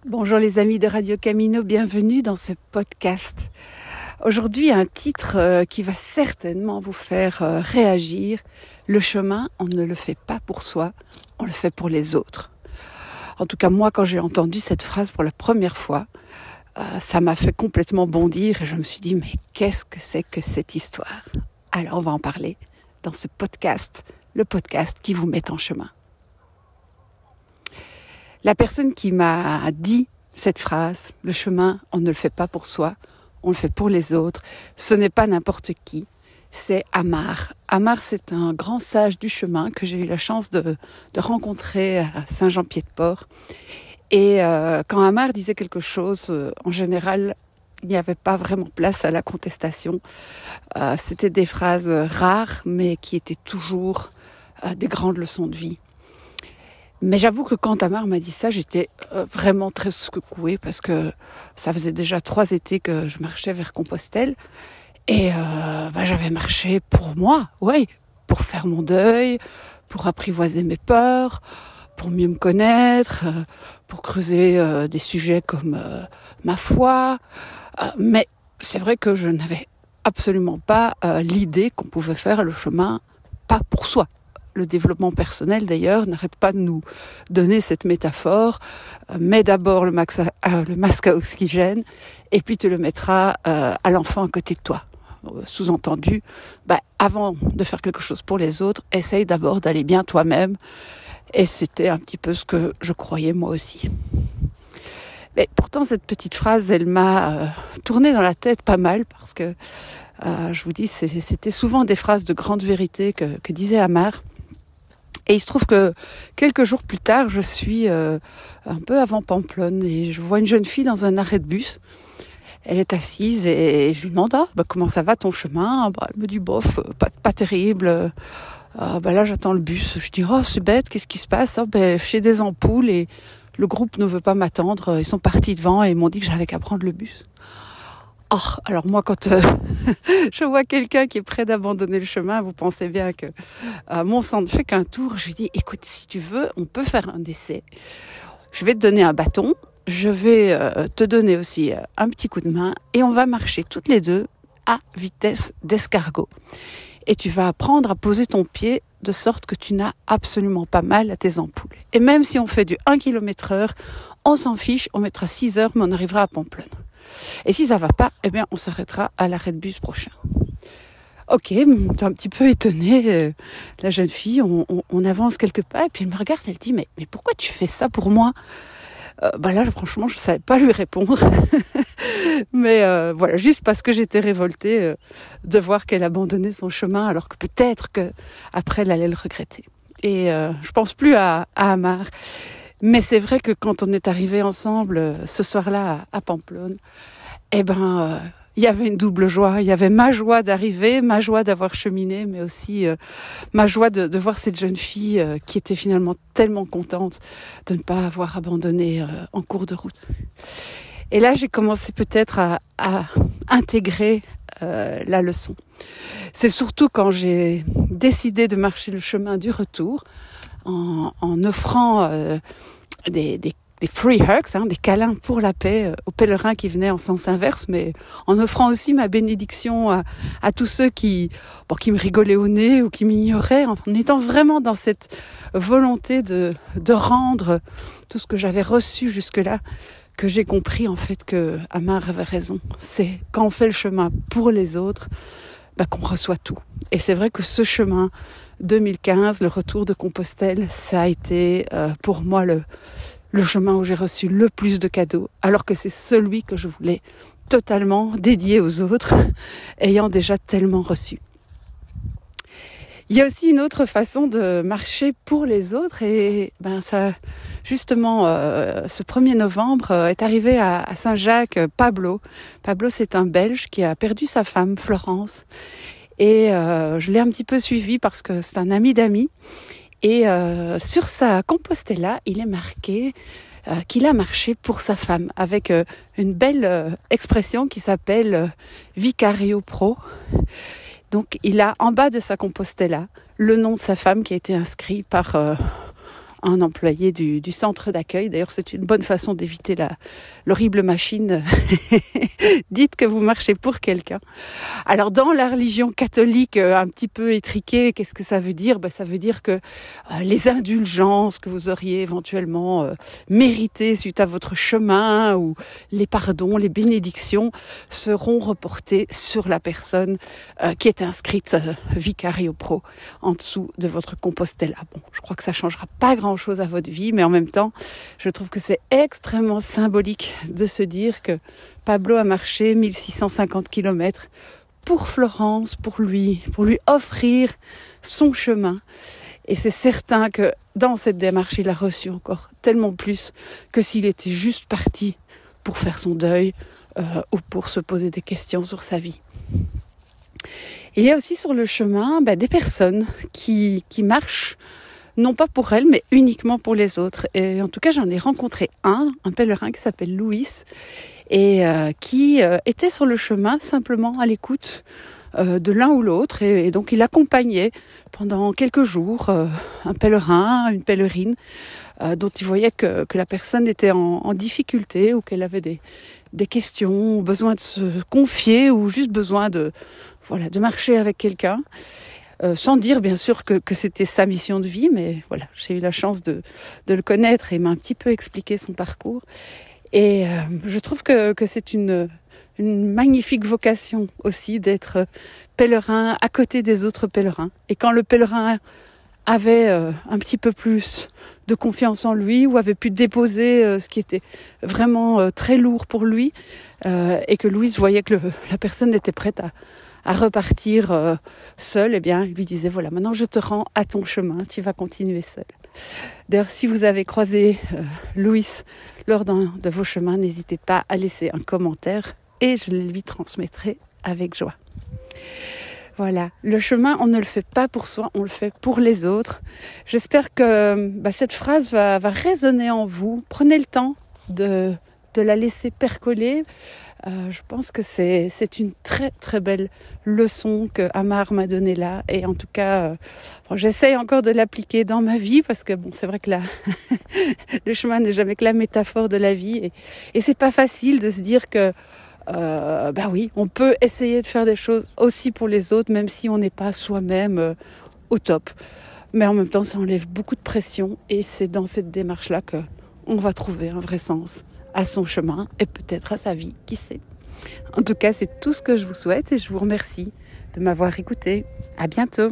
Bonjour les amis de Radio Camino, bienvenue dans ce podcast. Aujourd'hui, un titre qui va certainement vous faire réagir. Le chemin, on ne le fait pas pour soi, on le fait pour les autres. En tout cas, moi, quand j'ai entendu cette phrase pour la première fois, ça m'a fait complètement bondir et je me suis dit, mais qu'est-ce que c'est que cette histoire ? Alors, on va en parler dans ce podcast, le podcast qui vous met en chemin. La personne qui m'a dit cette phrase, le chemin, on ne le fait pas pour soi, on le fait pour les autres, ce n'est pas n'importe qui, c'est Amar. Amar, c'est un grand sage du chemin que j'ai eu la chance de rencontrer à Saint-Jean-Pied-de-Port. Et quand Amar disait quelque chose, en général, il n'y avait pas vraiment place à la contestation. C'était des phrases rares, mais qui étaient toujours des grandes leçons de vie. Mais j'avoue que quand Amar m'a dit ça, j'étais vraiment très secouée parce que ça faisait déjà 3 étés que je marchais vers Compostelle et j'avais marché pour moi, pour faire mon deuil, pour apprivoiser mes peurs, pour mieux me connaître, pour creuser des sujets comme ma foi. Mais c'est vrai que je n'avais absolument pas l'idée qu'on pouvait faire le chemin pas pour soi. Le développement personnel, d'ailleurs, n'arrête pas de nous donner cette métaphore. Mets d'abord le masque à oxygène et puis tu le mettras à l'enfant à côté de toi. Sous-entendu, avant de faire quelque chose pour les autres, essaye d'abord d'aller bien toi-même. Et c'était un petit peu ce que je croyais moi aussi. Mais pourtant, cette petite phrase, elle m'a tourné dans la tête pas mal parce que, je vous dis, c'était souvent des phrases de grande vérité que disait Amar. Et il se trouve que quelques jours plus tard, je suis un peu avant Pamplonne et je vois une jeune fille dans un arrêt de bus. Elle est assise et je lui demande comment ça va ton chemin ? Elle me dit bof, pas terrible. Là j'attends le bus. Je dis c'est bête, qu'est-ce qui se passe ? J'ai des ampoules et le groupe ne veut pas m'attendre. Ils sont partis devant et ils m'ont dit que j'avais qu'à prendre le bus. Alors moi, quand je vois quelqu'un qui est prêt d'abandonner le chemin, vous pensez bien que mon sang ne fait qu'un tour. Je lui dis, écoute, si tu veux, on peut faire un essai. Je vais te donner un bâton, je vais te donner aussi un petit coup de main et on va marcher toutes les deux à vitesse d'escargot. Et tu vas apprendre à poser ton pied de sorte que tu n'as absolument pas mal à tes ampoules. Et même si on fait du 1 km/h, on s'en fiche, on mettra 6 heures, mais on arrivera à Pamplonne. Et si ça va pas, on s'arrêtera à l'arrêt de bus prochain. Ok, t'es un petit peu étonnée, la jeune fille, on avance quelques pas, et puis elle me regarde, elle dit, mais pourquoi tu fais ça pour moi ? Là, franchement, je savais pas lui répondre. Mais voilà, juste parce que j'étais révoltée de voir qu'elle abandonnait son chemin, alors que peut-être qu'après, elle allait le regretter. Et je pense plus à Amar. Mais c'est vrai que quand on est arrivés ensemble ce soir-là à Pamplonne, il y avait une double joie. Il y avait ma joie d'arriver, ma joie d'avoir cheminé, mais aussi ma joie de voir cette jeune fille qui était finalement tellement contente de ne pas avoir abandonné en cours de route. Et là, j'ai commencé peut-être à intégrer la leçon. C'est surtout quand j'ai décidé de marcher le chemin du retour, en offrant des free hugs, des câlins pour la paix aux pèlerins qui venaient en sens inverse, mais en offrant aussi ma bénédiction à tous ceux qui me rigolaient au nez ou qui m'ignoraient, en étant vraiment dans cette volonté de rendre tout ce que j'avais reçu jusque-là, que j'ai compris en fait que Amar avait raison. C'est quand on fait le chemin pour les autres, qu'on reçoit tout. Et c'est vrai que ce chemin 2015, le retour de Compostelle, ça a été pour moi le chemin où j'ai reçu le plus de cadeaux, alors que c'est celui que je voulais totalement dédier aux autres, ayant déjà tellement reçu. Il y a aussi une autre façon de marcher pour les autres et ça, justement, ce 1er novembre est arrivé à Saint-Jacques Pablo. Pablo, c'est un Belge qui a perdu sa femme, Florence. Et je l'ai un petit peu suivi parce que c'est un ami d'amis. Et sur sa Compostella, il est marqué qu'il a marché pour sa femme avec une belle expression qui s'appelle Vicario Pro. Donc il a en bas de sa Compostella le nom de sa femme qui a été inscrit par un employé du centre d'accueil. D'ailleurs, c'est une bonne façon d'éviter l'horrible machine. Dites que vous marchez pour quelqu'un. Alors, dans la religion catholique un petit peu étriquée, qu'est-ce que ça veut dire ? Ça veut dire que les indulgences que vous auriez éventuellement méritées suite à votre chemin ou les pardons, les bénédictions seront reportées sur la personne qui est inscrite Vicario Pro en dessous de votre Compostela. Bon, je crois que ça changera pas grand-chose à votre vie, mais en même temps, je trouve que c'est extrêmement symbolique de se dire que Pablo a marché 1650 km pour Florence, pour lui offrir son chemin. Et c'est certain que dans cette démarche, il a reçu encore tellement plus que s'il était juste parti pour faire son deuil ou pour se poser des questions sur sa vie. Il y a aussi sur le chemin des personnes qui marchent, non pas pour elles, mais uniquement pour les autres. Et en tout cas, j'en ai rencontré un pèlerin qui s'appelle Louis, et qui était sur le chemin simplement à l'écoute de l'un ou l'autre. Et donc, il accompagnait pendant quelques jours un pèlerin, une pèlerine, dont il voyait que la personne était en difficulté ou qu'elle avait des questions, besoin de se confier ou juste besoin de marcher avec quelqu'un. Sans dire bien sûr que c'était sa mission de vie, mais voilà, j'ai eu la chance de le connaître et il m'a un petit peu expliqué son parcours. Et je trouve que c'est une magnifique vocation aussi d'être pèlerin à côté des autres pèlerins. Et quand le pèlerin avait un petit peu plus de confiance en lui ou avait pu déposer ce qui était vraiment très lourd pour lui et que Louise voyait que la personne était prête à repartir seule, eh bien, il lui disait, voilà, maintenant je te rends à ton chemin, tu vas continuer seule. D'ailleurs, si vous avez croisé Louis lors d'un de vos chemins, n'hésitez pas à laisser un commentaire et je le lui transmettrai avec joie. Voilà, le chemin, on ne le fait pas pour soi, on le fait pour les autres. J'espère que cette phrase va résonner en vous. Prenez le temps de la laisser percoler. Je pense que c'est une très très belle leçon que Amar m'a donnée là, et en tout cas j'essaye encore de l'appliquer dans ma vie parce que c'est vrai que le chemin n'est jamais que la métaphore de la vie, et c'est pas facile de se dire que oui, on peut essayer de faire des choses aussi pour les autres même si on n'est pas soi-même au top, mais en même temps ça enlève beaucoup de pression, et c'est dans cette démarche là que on va trouver un vrai sens à son chemin et peut-être à sa vie, qui sait. En tout cas, c'est tout ce que je vous souhaite et je vous remercie de m'avoir écouté. À bientôt.